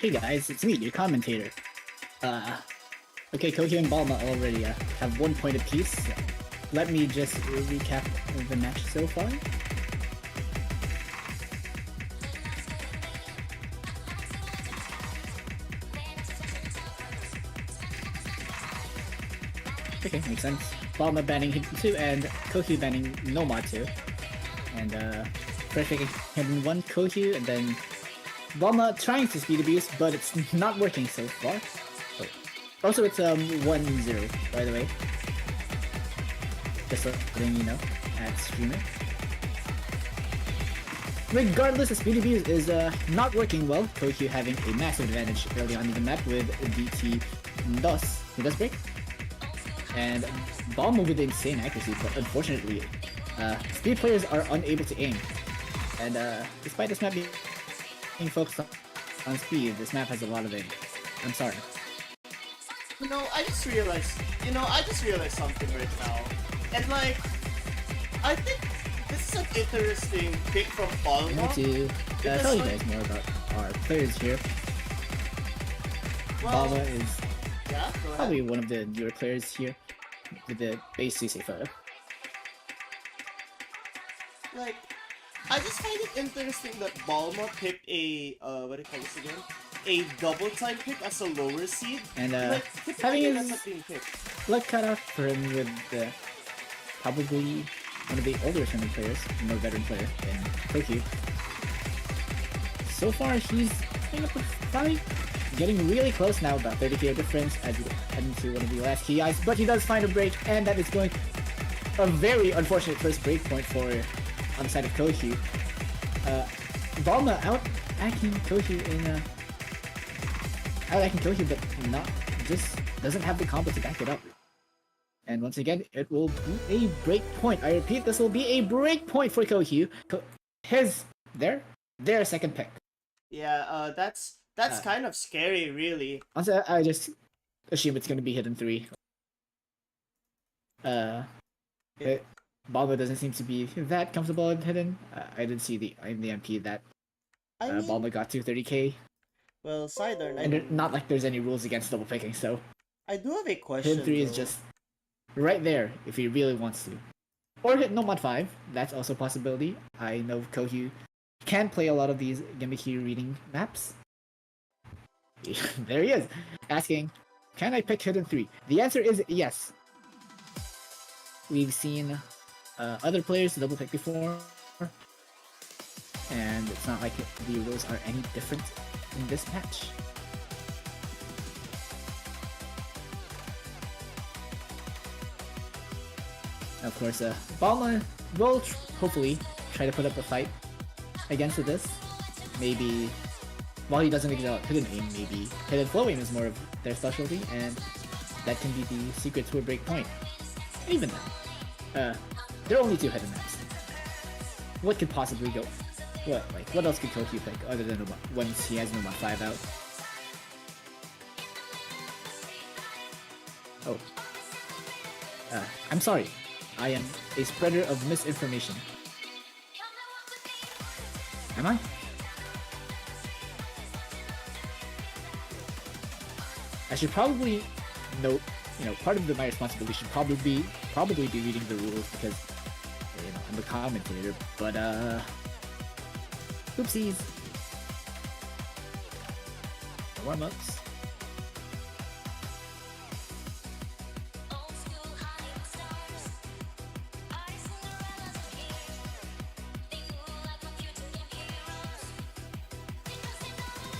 Hey guys, it's me, your commentator. Okay, Cohue and Balma already have 1 point apiece. Let me just recap the match so far. Okay, makes sense. Balma banning Hidden 2 and Cohue banning No Mod 2. And perfect Hidden 1 Cohue, and then Balma trying to speed abuse, but it's not working so far. Oh. Also, it's 1-0, by the way. Just letting you know, at streamer. Regardless, the speed abuse is not working well. Cohue having a massive advantage early on in the map with DT Dos. He does break. And Balma with insane accuracy, but unfortunately, speed players are unable to aim. And despite this map being focused on speed, this map has a lot of aim. I'm sorry. I just realized something right now. And like, I think this is an interesting pick from Balma. I need to tell you guys more about our players here. Well, Balma is go probably ahead. one of the newer players here with the base CC photo. Like, I just find it interesting that Balma picked a what do you call this again? A double time pick as a lower seed. And Like, having typically his that's not being picked. luck cut off for him with probably one of the older tournament players, more veteran player than Cohue. So far, he's probably getting really close now, about 30k difference as we head into one of the last key eyes, but he does find a break, and that is going a very unfortunate first break point for on the side of Cohue. Balma out-acting Cohue in out-acting Cohue, but not just doesn't have the combo to back it up. And once again, it will be a break point. I repeat, this will be a break point for Cohue. Their second pick. Yeah, that's kind of scary, really. Also, I just assume it's going to be Hidden 3. Balma doesn't seem to be that comfortable in Hidden. I didn't see in the MP that I mean, Balma got to 30k. well, sidearm. And not like there's any rules against double picking, so I do have a question. Hidden 3 is though. just right there if he really wants to. Or hit No Mod 5, that's also a possibility. I know Cohue can play a lot of these gimmicky reading maps. There he is, asking, can I pick Hidden 3? The answer is yes. We've seen other players double pick before, and it's not like the rules are any different in this match. Of course, Balma will hopefully try to put up a fight against this. Maybe, while he doesn't excel at hidden aim, maybe hidden flow aim is more of their specialty, and that can be the secret to a break point. Even then, there are only 2 hidden maps. What could possibly go? What else could Cohue pick other than No Mod, once he has No Mod 5 out? Oh. I'm sorry. I am a spreader of misinformation. Am I? I should probably note, part of my responsibility should probably be reading the rules because, I'm the commentator, but, oopsies. Warm-ups.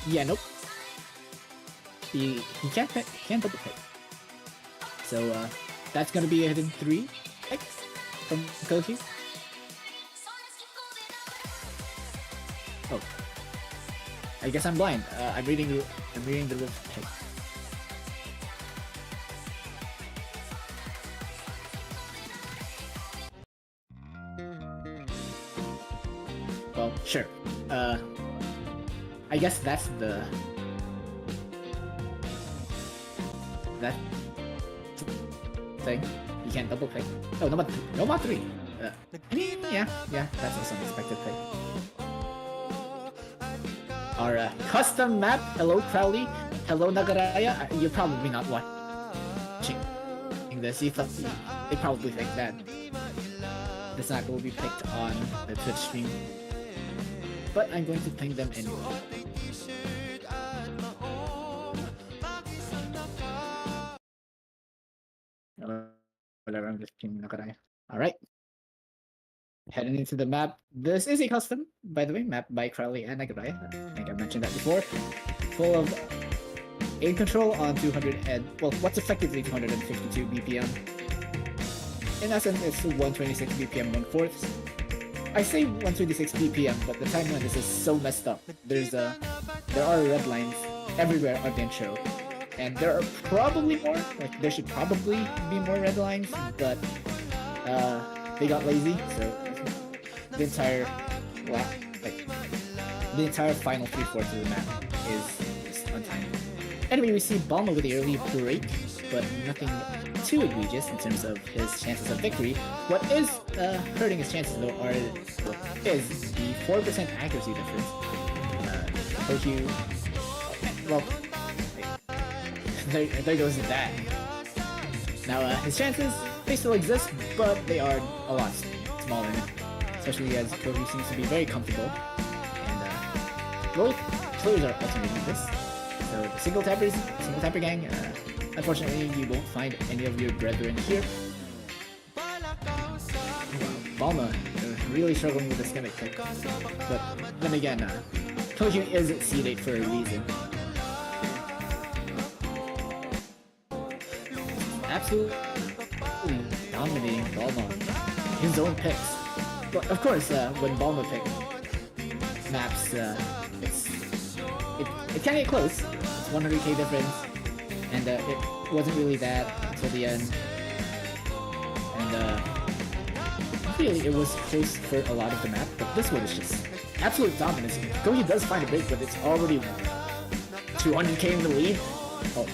Yeah, nope. He can't double pick. So that's gonna be a Hidden 3 pick from Cohue. Oh, I guess I'm blind. I'm reading the rules pick. Well, sure. I guess that's that thing. You can't double pick. Oh, no mod 3. I mean, yeah, that's also an expected pick. our custom map. Hello Crowley, hello Nagaraya. You're probably not watching this. You thought they probably think that this map will be picked on the Twitch stream, but I'm going to ping them anyway. Whatever, I'm just pinging Nagaraya. Alright. Heading into the map. This is a custom, by the way, map by Crowley and Nagaraya. I think I mentioned that before. Full of aim control on 200 and, well, what's effectively 252 BPM. In essence, it's 126 BPM 1/4. I say 126 BPM, but the timeline is just so messed up. There are red lines everywhere on the intro. And there are probably more, like there should probably be more red lines, but they got lazy, so the entire final 3/4 of the map is just untimed. Anyway, we see Balma with the early break, but nothing too egregious in terms of his chances of victory. What is hurting his chances though is the 4% accuracy difference. Cohue, well, there goes that. Now his chances, they still exist, but they are a lot smaller, especially as Cohue seems to be very comfortable. And both players are alternating this. So the single tapper gang, unfortunately you won't find any of your brethren here. Balma really struggling with this gimmick pick, but then again, Cohue is seed 8 for a reason. Absolutely dominating Balma. His own picks. But of course, when Balma picked maps, it can get close. It's 100k difference, and it wasn't really that until the end. And really, it was close for a lot of the map, but this one is just absolute dominance. Cohue does find a break, but it's already 200k in the lead. Oh,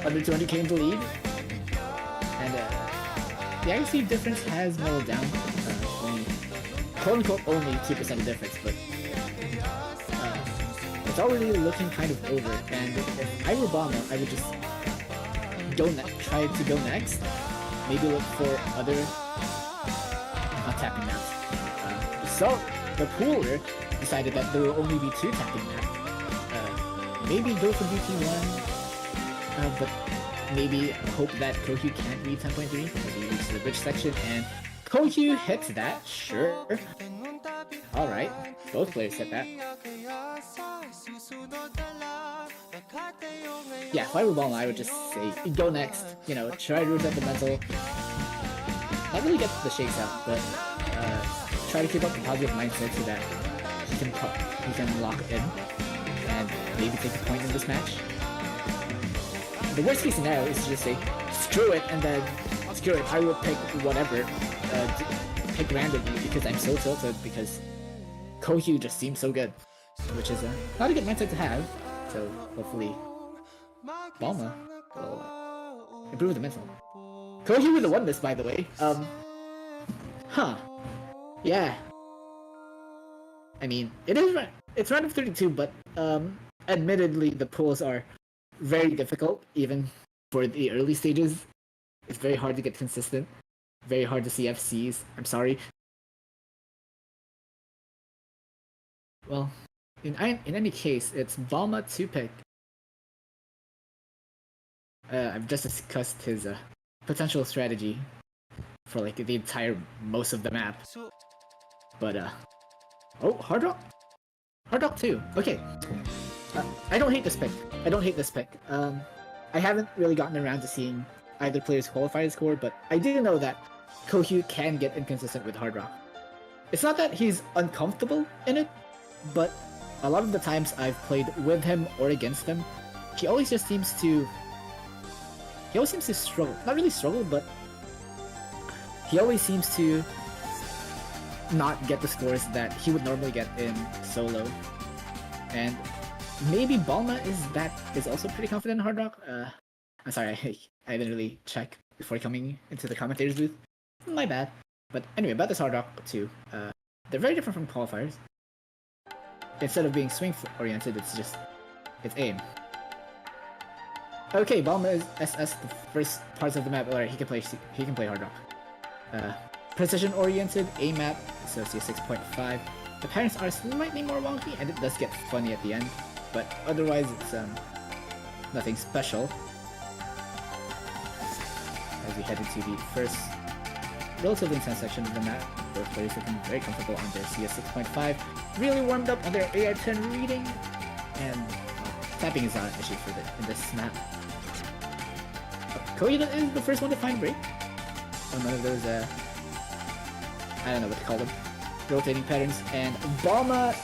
under 200k in the lead, and the accuracy difference has mellowed down. Only, quote-unquote, only 2% of difference, but it's already looking kind of over. And if I were Balma, I would just try to go next. Maybe look for other tapping maps. So the pooler decided that there will only be 2 tapping maps. Maybe go for BT1. But maybe hope that Cohue can't read 10.3 as he reaches the bridge section, and Cohue hits that, sure. Alright, both players hit that. Yeah, if I were Balma, I would just say, go next. You know, try to reset the mental. Not really get the shakes out, but try to keep up the positive mindset so that he can lock in and maybe take a point in this match. The worst case scenario is to just say, screw it, and then, screw it, I will pick whatever, pick randomly because I'm so tilted because Cohue just seems so good, which is not a good mindset to have, so hopefully Balma will improve the mental. Cohue would have won this, by the way. Yeah. I mean, it's round of 32, but, admittedly, the pools are very difficult, even for the early stages. It's very hard to get consistent, very hard to see FCs. I'm sorry. Well, in any case, it's Balma to pick. I've just discussed his potential strategy for like the entire most of the map. But oh, Hard Rock 2. Okay. I don't hate this pick. I haven't really gotten around to seeing either player's qualified score, but I do know that Cohue can get inconsistent with Hard Rock. It's not that he's uncomfortable in it, but a lot of the times I've played with him or against him, he always seems to struggle. Not really struggle, but he always seems to not get the scores that he would normally get in solo. And maybe Balma is also pretty confident in Hard Rock. I'm sorry, I didn't really check before coming into the commentators booth. My bad. But anyway, about this Hard Rock 2, they're very different from qualifiers. instead of being swing oriented, it's aim. Okay, Balma is SS the first parts of the map. Alright, he can play hard rock. Precision oriented, A map, so it's 6.5. The patterns are slightly more wonky, and it does get funny at the end, but otherwise it's nothing special. As we head into the first relatively intense section of the map, both players looking very comfortable on their CS 6.5, really warmed up on their AI-10 reading, and tapping is not an issue in this map. Cohue is the first one to find break on one of those, I don't know what to call them, rotating patterns, and Balma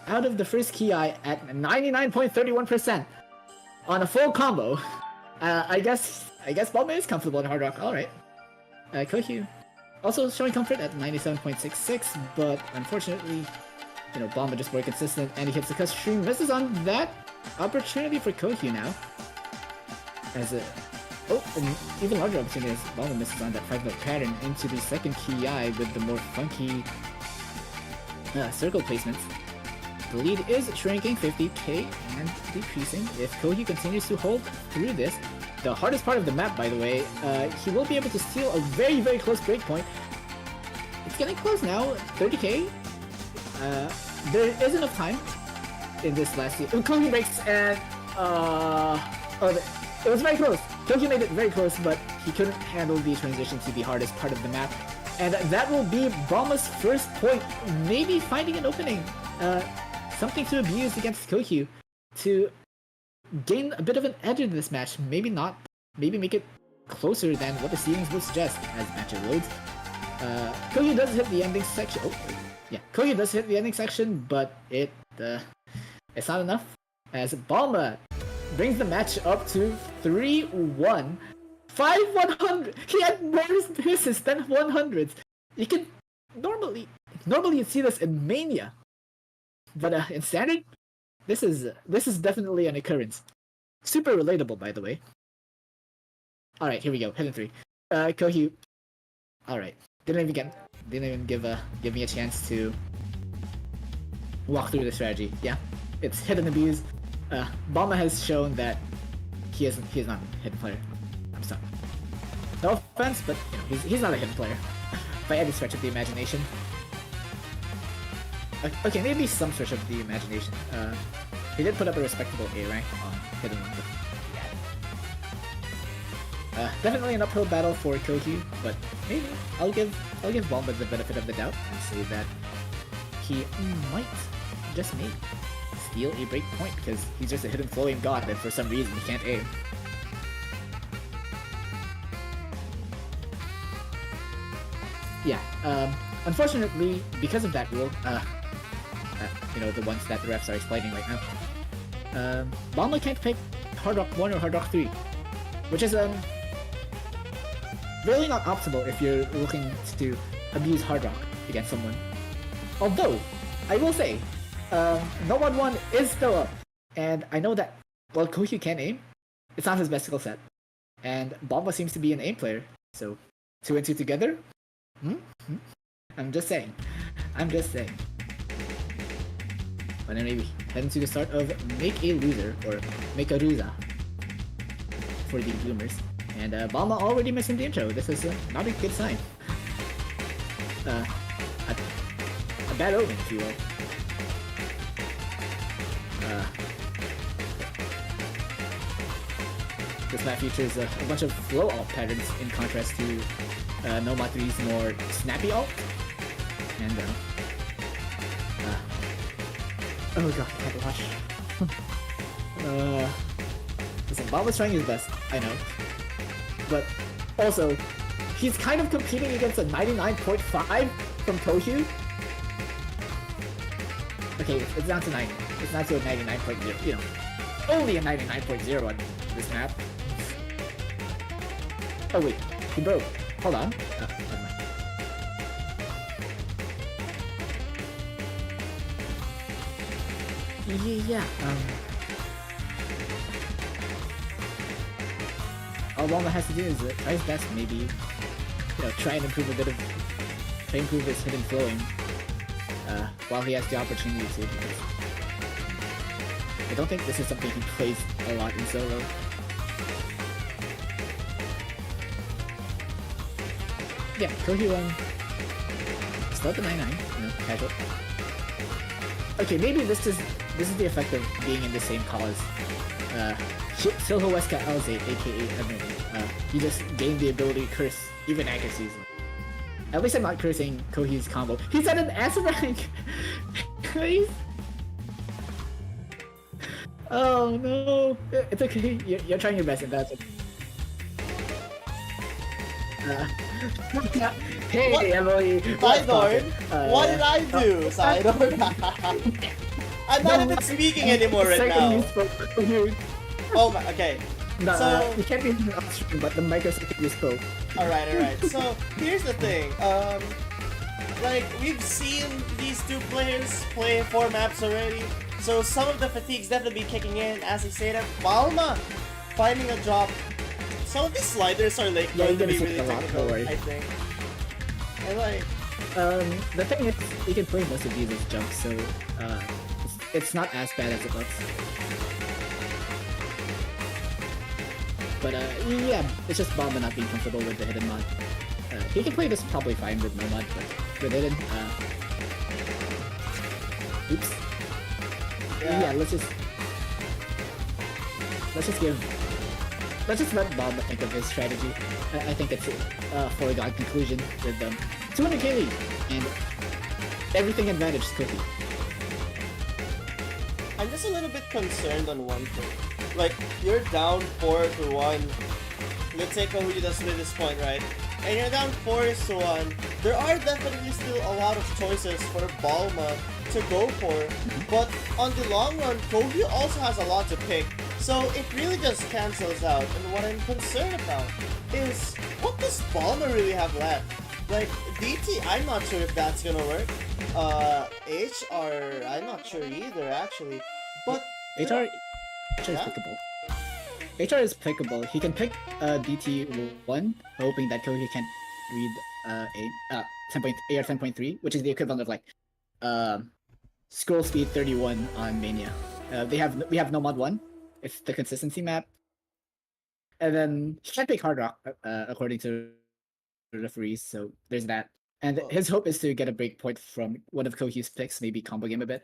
out of the first Ki at 99.31% on a full combo. I guess Balma is comfortable in hard rock. All right. Cohue also showing comfort at 97.66, but unfortunately, you know, Balma just more consistent, and he hits the cut stream, misses on that opportunity for Cohue now. As a and even larger opportunity as Balma misses on that 5-note pattern into the second Ki with the more funky circle placements. The lead is shrinking 50k and decreasing. If Cohue continues to hold through this, the hardest part of the map, by the way, he will be able to steal a very, very close breakpoint. It's getting close now, 30k. There is enough time in this last year. Cohue breaks and it was very close. Cohue made it very close, but he couldn't handle the transition to the hardest part of the map. And that will be Balma's first point, maybe finding an opening. Something to abuse against Cohue to gain a bit of an edge in this match. Maybe not. Maybe make it closer than what the seedings would suggest as the match loads. Cohue does hit the ending section. Oh, yeah. Cohue does hit the ending section, but it's not enough. As Balma brings the match up to 3-1. 5-100! He had more misses than 100s! You can... Normally you'd see this in Mania. But in Standard, this is definitely an occurrence. Super relatable, by the way. Alright, here we go. Hidden 3. Cohue. Alright. Didn't even give me a chance to walk through the strategy. Yeah. It's hidden abuse. Balma has shown that he is not a hidden player. I'm sorry. No offense, but you know, he's not a hidden player by any stretch of the imagination. Okay, maybe some stretch of the imagination. He did put up a respectable A rank on hidden one. Definitely an uphill battle for Cohue, but maybe I'll give Balma the benefit of the doubt and say that he might, just maybe, steal a break point because he's just a hidden flowing god and for some reason he can't aim. Yeah, unfortunately, because of that rule, you know, the ones that the refs are explaining right now, Balma can't pick Hard Rock 1 or Hard Rock 3, which is really not optimal if you're looking to abuse Hard Rock against someone. Although, I will say, No 1-1 is still up, and I know that while Cohue can aim, it's not his best skill set, and Balma seems to be an aim player, so 2 and 2 together? I'm just saying. But anyway, we head into the start of Make a Loser, or Make a Ruza, for the Bloomers. And Balma already missing the intro. This is not a good sign. A bad omen, if you will. This map features a bunch of flow alt patterns in contrast to Noma 3's more snappy alt. And oh god, I can't watch. Listen, Balma's trying his best, I know. But also, he's kind of competing against a 99.5 from Cohue. Okay, it's down to 90. It's not to a 99.0, you know. Only a 99.0 on this map. Oh wait, he broke. Hold on. Oh, never mind. Yeah, all Balma has to do is try his best, maybe, you know, try and improve his hidden flowing, while he has the opportunity to, because I don't think this is something he plays a lot in solo. Yeah, Cohue still at the 9-9, casual. Okay, maybe this is the effect of being in the same call as Silho Weska Alze, aka Emily. You just gain the ability to curse even accuracies. At least I'm not cursing Cohue's combo. He's at an S rank! Please? Oh no! It's okay, you're trying your best and that's it. Hey, What? Emily! Sidorn? What did I do, Sidorn? I'm not even speaking anymore right now. Oh my, okay. No, So- you can't be upstream, but the microsecond you spoke. Alright. So, here's the thing. Like, we've seen these two players play 4 maps already. So, some of the fatigue's definitely kicking in. As I say that, Balma finding a drop. Some of these sliders are like Yeah, going to you're be gonna really see a lot, technical, don't worry. I think. And like, The thing is, you can play most of these as jumps, so it's not as bad as it looks. But yeah, it's just Balma not being comfortable with the hidden mod. He can play this probably fine with no mod, but with hidden, oops. Yeah, let's just let Balma think of his strategy. I think it's a foregone conclusion with 200k lead and everything advantage to Cohue. I'm just a little bit concerned on one thing. Like, you're down 4-1. Let's say Cohue does win this point, right? And you're down 4-1. There are definitely still a lot of choices for Balma to go for. But on the long run, Cohue also has a lot to pick. So it really just cancels out. And what I'm concerned about is, what does Balma really have left? Like, DT, I'm not sure if that's gonna work. HR, I'm not sure either, actually. But HR is Yeah? pickable. HR is pickable. He can pick DT1, hoping that Cohue can read 10.8 or 10.3, which is the equivalent of like scroll speed 31 on Mania. We have no mod 1. It's the consistency map. And then he can't pick Hard Rock according to referees, so there's that. And Well- his hope is to get a break point from one of Cohue's picks, maybe combo game a bit.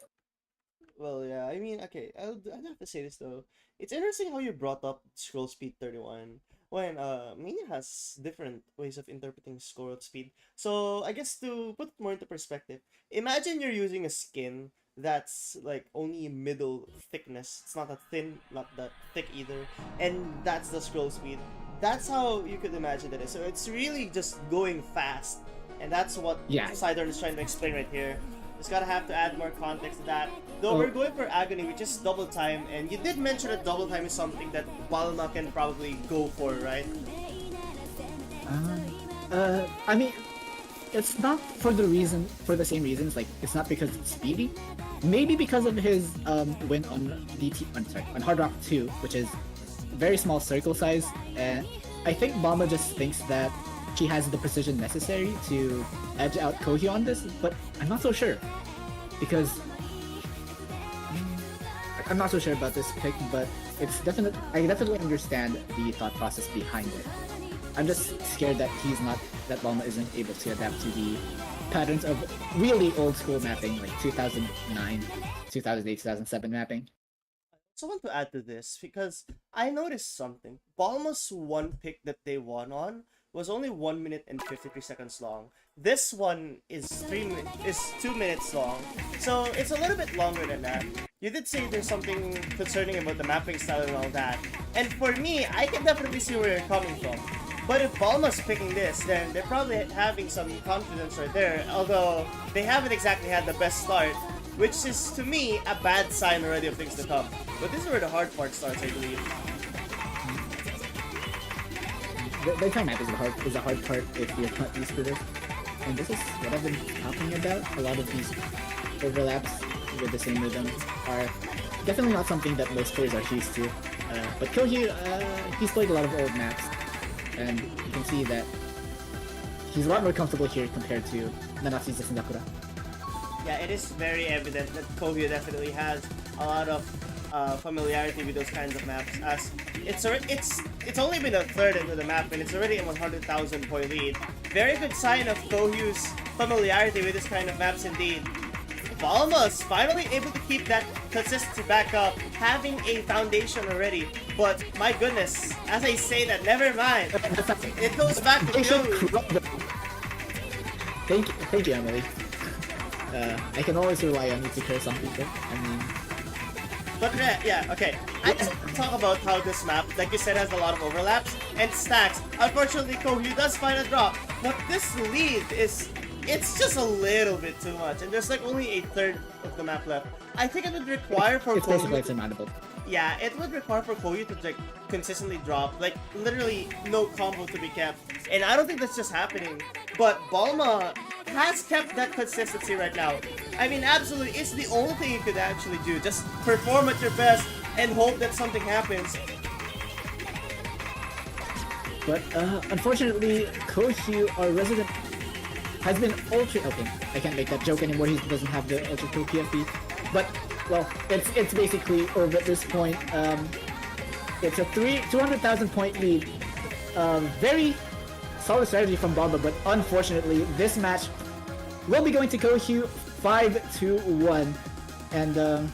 Well, yeah, I mean, okay, I'd have to say this though. It's interesting how you brought up scroll speed 31 when Mania has different ways of interpreting scroll speed. So I guess to put it more into perspective, imagine you're using a skin that's like only middle thickness. It's not that thin, not that thick either, and that's the scroll speed. That's how you could imagine it. So it's really just going fast, and that's what Yeah. Sidorn is trying to explain right here. Just gotta have to add more context to that. Though we're going for Agony, which is double time, and you did mention that double time is something that Balma can probably go for, right? I mean, it's not for the same reasons. Like, it's not because it's speedy. Maybe because of his win on on Hard Rock 2, which is very small circle size. And I think Balma just thinks that he has the precision necessary to edge out Cohue on this, but I'm not so sure because I'm not so sure about this pick. But it's I definitely understand the thought process behind it. I'm just scared that Balma isn't able to adapt to the patterns of really old school mapping, like 2009, 2008, 2007 mapping. So I want to add to this because I noticed something. Balma's one pick that they won on was only 1 minute and 53 seconds long. This one is 2 minutes long, so it's a little bit longer than that. You did say there's something concerning about the mapping style and all that, and for me, I can definitely see where you're coming from. But if Balma's picking this, then they're probably having some confidence right there, although they haven't exactly had the best start, which is, to me, a bad sign already of things to come. But this is where the hard part starts, I believe. The time map is a hard part if you're not used to this. And this is what I've been talking about. A lot of these overlaps with the same rhythm are definitely not something that most players are used to. But Cohue, he's played a lot of old maps, and you can see that he's a lot more comfortable here compared to Nanatsu's Sindakura. Yeah, it is very evident that Cohue definitely has a lot of familiarity with those kinds of maps, as it's only been a third into the map and it's already a 100,000 point lead. Very good sign of Cohue's familiarity with this kind of maps indeed. Balma's finally able to keep that consistency back up, having a foundation already. But my goodness, as I say that, never mind. It goes back to Cohue. Thank you, Emily. I can always rely on you to curse on people. I mean, but yeah, okay. I just talk about how this map, like you said, has a lot of overlaps and stacks. Unfortunately, Cohue does find a drop, but this lead it's just a little bit too much, and there's like only a third of the map left. I think it would require for it's basically Cohue. insurmountable. Yeah, it would require for Cohue to like consistently drop, like literally no combo to be kept, and I don't think that's just happening. But Balma has kept that consistency right now. I mean, absolutely, it's the only thing you could actually do. Just perform at your best and hope that something happens. But unfortunately, Cohue, our resident, has been ultra. Okay, I can't make that joke anymore. He doesn't have the ultra pro PFP. But well, it's basically over at this point. It's a 200,000 point lead. Very solid strategy from Balma, but unfortunately, this match will be going to Cohue 5-1. And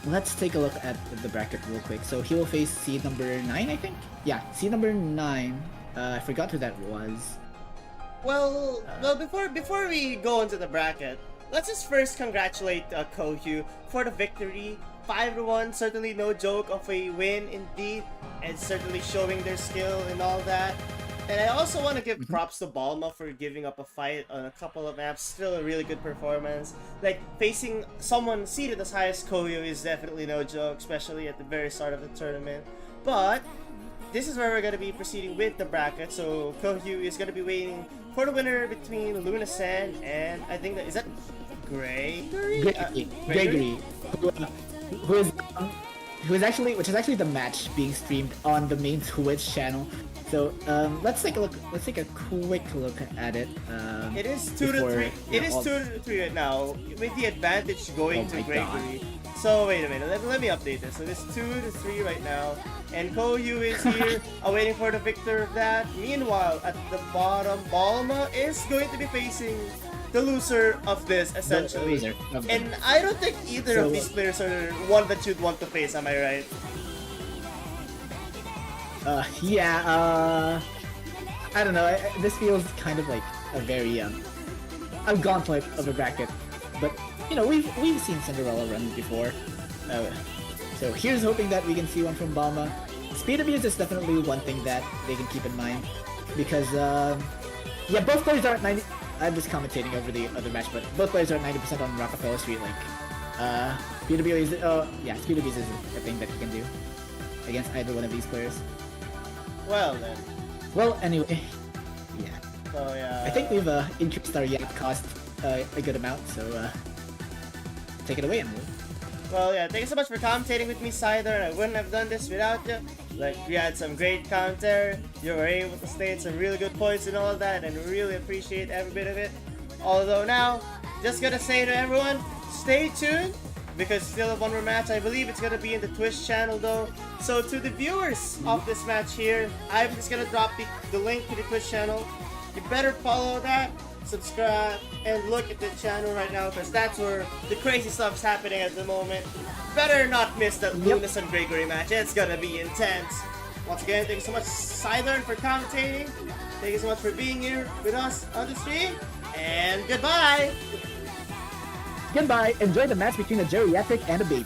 let's take a look at the bracket real quick. So he will face seed number 9, I think. Yeah, seed number 9. I forgot who that was. Well, before we go into the bracket, let's just first congratulate Cohue for the victory. 5-1, certainly no joke of a win indeed, and certainly showing their skill and all that. And I also want to give props to Balma for giving up a fight on a couple of maps. Still a really good performance. Like, facing someone seated as high as Cohue is definitely no joke, especially at the very start of the tournament. But this is where we're going to be proceeding with the bracket. So Cohue is going to be waiting for the winner between Lunasan and I think that is that Gregory? Gregory, who is actually, which is actually the match being streamed on the main Twitch channel. So let's take a look. Let's take a quick look at it. It is 2-3. It is 2-3 right now, with the advantage going to Gregory. God. So wait a minute. Let me update this. So it's 2-3 right now, and Cohue is here, waiting for the victor of that. Meanwhile, at the bottom, Balma is going to be facing the loser of this, essentially. And I don't think either of these players are one that you'd want to face. Am I right? Yeah, I don't know, this feels kind of like a very, a gauntlet of a bracket, but, you know, we've seen Cinderella runs before, so here's hoping that we can see one from Balma. Speed abuse is definitely one thing that they can keep in mind, because, yeah, both players are at 90, I'm just commentating over the other match, but both players are at 90% on Rockefeller Street, like, speed abuse, yeah, speed abuse is a thing that you can do against either one of these players. Well then. Well, anyway, yeah. So yeah. I think we've increased our YAP cost a good amount, so take it away, Emily. Well, yeah, thank you so much for commentating with me, Sider. I wouldn't have done this without you. Like, we had some great commentary. You were able to state some really good points and all of that, and really appreciate every bit of it. Although now, just gonna say to everyone, stay tuned, because still have one more match. I believe it's gonna be in the Twitch channel though. So to the viewers of this match here, I'm just gonna drop the link to the Twitch channel. You better follow that, subscribe, and look at the channel right now, because that's where the crazy stuff's happening at the moment. Better not miss that Lunas and Gregory match. It's gonna be intense. Once again, thank you so much, Sidearn, for commentating. Thank you so much for being here with us on the stream, and goodbye! Goodbye. Enjoy the match between a geriatric and a baby.